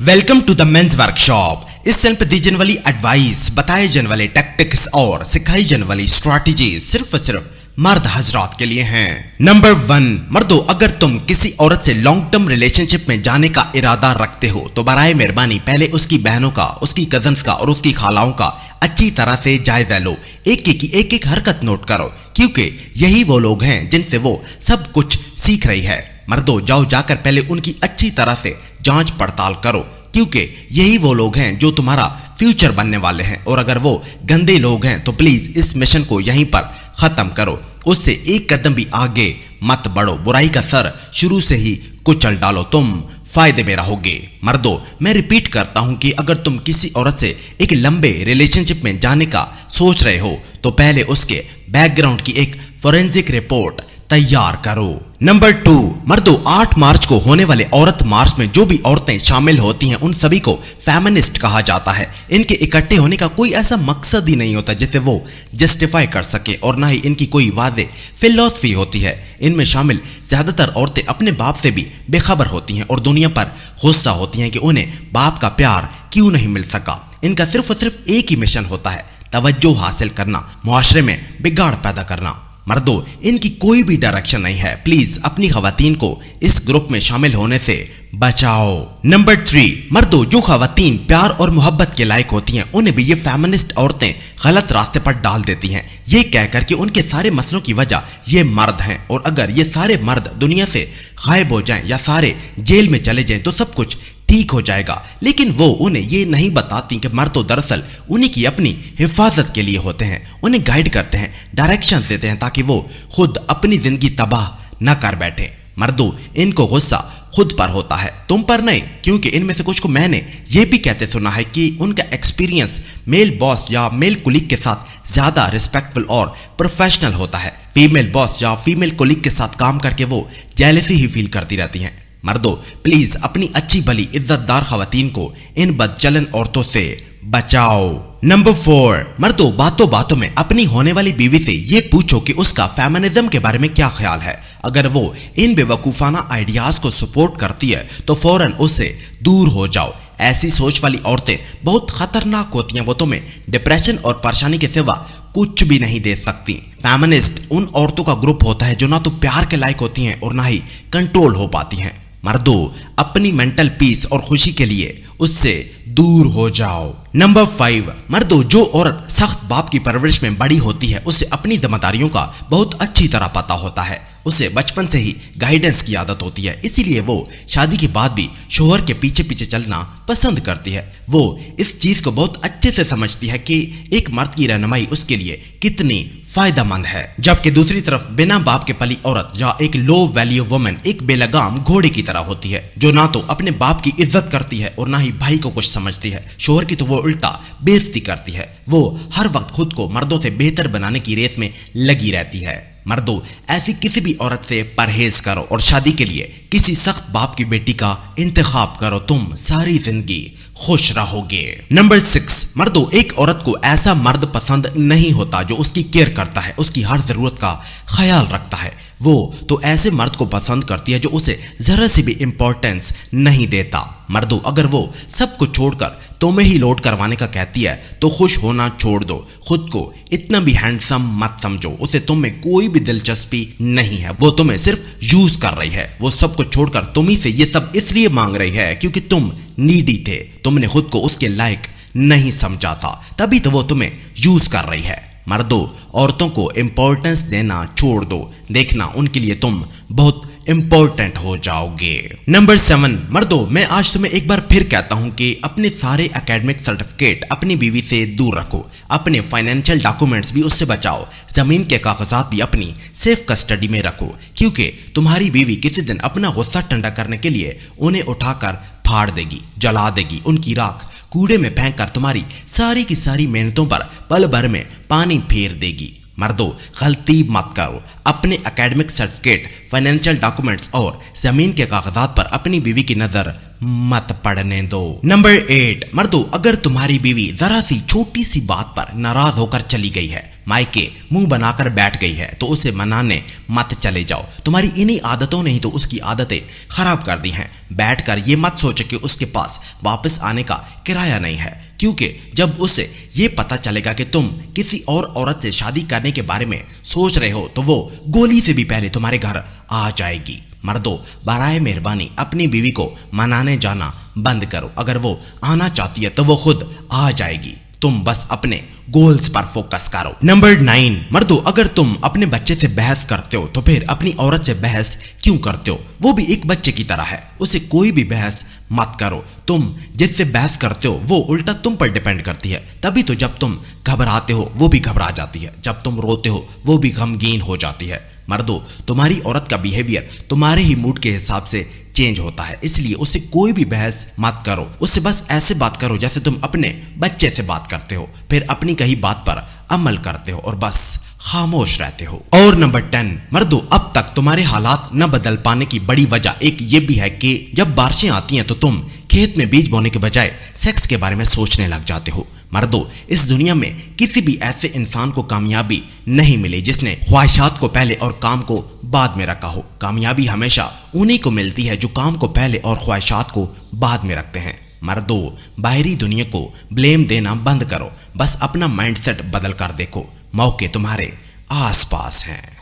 Welcome to the men's workshop. इस चैनल पर दी जाने वाली एडवाइस, बताए जाने वाले टैक्टिक्स और सिखाई जाने वाली स्ट्रैटेजी सिर्फ और सिर्फ मर्द हजरात के लिए हैं। नंबर 1, मर्दों, अगर तुम किसी औरत से लॉन्ग टर्म रिलेशनशिप में जाने का इरादा रखते हो तो बराए मेहरबानी पहले उसकी बहनों का, उसकी कजन्स का और उसकी खालाओं का अच्छी तरह से जायजा लो। एक हरकत नोट करो, क्योंकि यही वो लोग हैं जिनसे वो सब कुछ सीख रही है। मर्दों, जाओ जाकर पहले उनकी अच्छी तरह से जांच पड़ताल करो, क्योंकि यही वो लोग हैं जो तुम्हारा फ्यूचर बनने वाले हैं। और अगर वो गंदे लोग हैं तो प्लीज इस मिशन को यहीं पर खत्म करो, उससे एक कदम भी आगे मत बढ़ो। बुराई का सर शुरू से ही कुचल डालो, तुम फायदे में रहोगे। मर्दों, मैं रिपीट करता हूं कि अगर तुम किसी औरत से एक लंबे रिलेशनशिप में जाने का सोच रहे हो तो पहले उसके बैकग्राउंड की एक फोरेंसिक रिपोर्ट तैयार करो। नंबर 2, मर्दों, 8 मार्च को होने वाले औरत मार्च में जो भी औरतें शामिल होती हैं उन सभी को फेमिनिस्ट कहा जाता है। इनके इकट्ठे होने का कोई ऐसा मकसद ही नहीं होता जिसे वो जस्टिफाई कर सके, और ना ही इनकी कोई वादे फिलॉसफी होती है। इनमें शामिल ज्यादातर औरतें अपने बाप से भी बेखबर होती हैं और दुनिया पर गुस्सा होती हैं कि उन्हें बाप का प्यार क्यों नहीं मिल सका। इनका सिर्फ और सिर्फ एक ही मिशन होता है, तवज्जो हासिल करना, मुआशरे में बिगाड़ पैदा करना। मर्दों, इनकी कोई भी डायरेक्शन नहीं है। प्लीज अपनी खवातीन को इस ग्रुप में शामिल होने से बचाओ। नंबर 3, मर्दों, जो खवातीन प्यार और मोहब्बत के लायक होती हैं उन्हें भी ये फेमिनिस्ट औरतें गलत रास्ते पर डाल देती हैं, ये कहकर कि उनके सारे मसलों की वजह ये मर्द हैं, और अगर ये सारे मर्द दुनिया से गायब हो जाएं या सारे जेल में चले जाएं तो सब कुछ ठीक हो जाएगा। लेकिन वो उन्हें ये नहीं बताती कि मर्द तो दरअसल उन्हीं की अपनी हिफाजत के लिए होते हैं, उन्हें गाइड करते हैं, डायरेक्शन देते हैं ताकि वो खुद अपनी जिंदगी तबाह न कर बैठे। मर्दों, इनको गुस्सा खुद पर होता है, तुम पर नहीं, क्योंकि इनमें से कुछ को मैंने ये भी कहते सुना है कि उनका एक्सपीरियंस मेल बॉस या मेल कुलीग के साथ ज्यादा रिस्पेक्टफुल और प्रोफेशनल होता है। फीमेल बॉस या फीमेल कुलीग के साथ काम करके वो जेलसी ही फील करती रहती हैं। मर्दों, प्लीज अपनी अच्छी भली इज्जतदार खवातीन को इन बदचलन औरतों से बचाओ। नंबर 4, मर्दों, बातों बातों में अपनी होने वाली बीवी से ये पूछो कि उसका फेमिनिज्म के बारे में क्या ख्याल है। अगर वो इन बेवकूफाना आइडियाज को सपोर्ट करती है तो फौरन उससे दूर हो जाओ। ऐसी सोच वाली औरतें बहुत खतरनाक होती हैं, वो तुम्हें डिप्रेशन और परेशानी के सिवा कुछ भी नहीं दे सकती। फेमिनिस्ट उन औरतों का ग्रुप होता है जो ना तो प्यार के लायक होती हैं और ना ही कंट्रोल हो पाती हैं। मर्दों, अपनी मेंटल पीस और खुशी के लिए उससे दूर हो जाओ। नंबर 5, मर्दों, जो औरत सख्त बाप की परवरिश में बड़ी होती है उसे अपनी जिम्मेदारियों का बहुत अच्छी तरह पता होता है, उसे बचपन से ही गाइडेंस की आदत होती है, इसीलिए वो शादी के बाद भी शोहर के पीछे पीछे चलना पसंद करती है। वो इस चीज को बहुत अच्छे से समझती है कि एक मर्द की रहनुमाई उसके लिए कितनी फायदेमंद है, जबकि दूसरी तरफ बिना बाप के पली औरत या एक लो वैल्यू वुमन एक बेलगाम घोड़े की तरह होती है, जो ना तो अपने बाप की इज्जत करती है और ना ही भाई को कुछ समझती है। शोहर की तो वो उल्टा बेइज्जती करती है। वो हर वक्त खुद को मर्दों से बेहतर बनाने की रेस में लगी रहती है। मर्दों, ऐसी किसी भी औरत से परहेज करो और शादी के लिए किसी सख्त बाप की बेटी का इंतखाब करो, तुम सारी जिंदगी खुश रहोगे। नंबर 6, मर्दों, एक औरत को ऐसा मर्द पसंद नहीं होता जो उसकी केयर करता है, उसकी हर जरूरत का ख्याल रखता है। वो तो ऐसे मर्द को पसंद करती है जो उसे जरा सी भी इंपॉर्टेंस नहीं देता। मर्दों, अगर वो सब कुछ छोड़कर तुम्हें ही लोड करवाने का कहती है तो खुश होना छोड़ दो। खुद को इतना भी हैंडसम मत समझो, उसे तुम में कोई भी दिलचस्पी नहीं है, वो तुम्हें सिर्फ यूज कर रही है। वो सब कुछ छोड़कर तुम्ही से ये सब इसलिए मांग रही है क्योंकि तुम नीडी थे, तुमने खुद को उसके लायक नहीं समझा था, तभी तो वो तुम्हें यूज कर रही है। मर्दों, औरतों को इंपॉर्टेंस देना छोड़ दो, देखना उनके लिए तुम बहुत इंपॉर्टेंट हो जाओगे। नंबर 7, मर्दों, मैं आज तुम्हें एक बार फिर कहता हूं कि अपने सारे एकेडमिक सर्टिफिकेट अपनी बीवी से दूर रखो, अपने फाइनेंशियल डॉक्यूमेंट्स भी उससे बचाओ, जमीन के कागजात भी अपनी सेफ कस्टडी में रखो, क्योंकि तुम्हारी बीवी किसी दिन अपना गुस्सा ठंडा करने के लिए उन्हें उठाकर फाड़ देगी, जला देगी, उनकी राख कूड़े में फेंक कर तुम्हारी सारी की सारी मेहनतों पर पल भर में पानी फेर देगी। मर्दों, गलती मत करो। अपने एकेडमिक सर्टिफिकेट, फाइनेंशियल डॉक्यूमेंट्स और जमीन के कागजात पर अपनी बीवी की नजर मत पड़ने दो। नंबर 8, मर्दों, अगर तुम्हारी बीवी जरा सी छोटी सी बात पर नाराज होकर चली गई है, मायके मुंह बनाकर बैठ गई है, तो उसे मनाने मत चले जाओ। तुम्हारी इन्हीं आदतों ने ही तो उसकी आदतें खराब कर दी हैं। बैठकर ये मत सोचो कि उसके पास वापस आने का किराया नहीं है, क्योंकि जब उसे ये पता चलेगा कि तुम किसी और औरत से शादी करने के बारे में सोच रहे हो, तो वो गोली से भी पहले तुम्हारे घर आ जाएगी। मर्दों, बराए मेहरबानी अपनी बीवी को मनाने जाना बंद करो। अगर वो आना चाहती है तो वो खुद आ जाएगी, तुम बस अपने गोल्स पर फोकस करो। नंबर 9, मर्दों, अगर तुम अपने बच्चे से बहस करते हो तो फिर अपनी औरत से बहस क्यों करते हो? वो भी एक बच्चे की तरह है, उसे कोई भी बहस मत करो। तुम जिससे बहस करते हो वो उल्टा तुम पर डिपेंड करती है। तभी तो जब तुम घबराते हो वो भी घबरा जाती है, जब तुम रोते हो वो भी गमगीन हो जाती है। मर्दों, तुम्हारी औरत का बिहेवियर तुम्हारे ही मूड के हिसाब से चेंज होता है, इसलिए उससे कोई भी बहस मत करो। उससे बस ऐसे बात करो जैसे तुम अपने बच्चे से बात करते हो, फिर अपनी कही बात पर अमल करते हो और बस खामोश रहते हो। और नंबर 10, मर्दों, अब तक तुम्हारे हालात न बदल पाने की बड़ी वजह एक ये भी है कि जब बारिशें आती हैं तो तुम खेत में बीज बोने के बजाय सेक्स के बारे में सोचने लग जाते हो। मर्दों, इस दुनिया में किसी भी ऐसे इंसान को कामयाबी नहीं मिली जिसने ख्वाहिशात को पहले और काम को बाद में रखा हो। कामयाबी हमेशा उन्हीं को मिलती है जो काम को पहले और ख्वाहिशात को बाद में रखते हैं। मर्दों, बाहरी दुनिया को ब्लेम देना बंद करो, बस अपना माइंडसेट बदल कर देखो, मौके तुम्हारे आसपास हैं।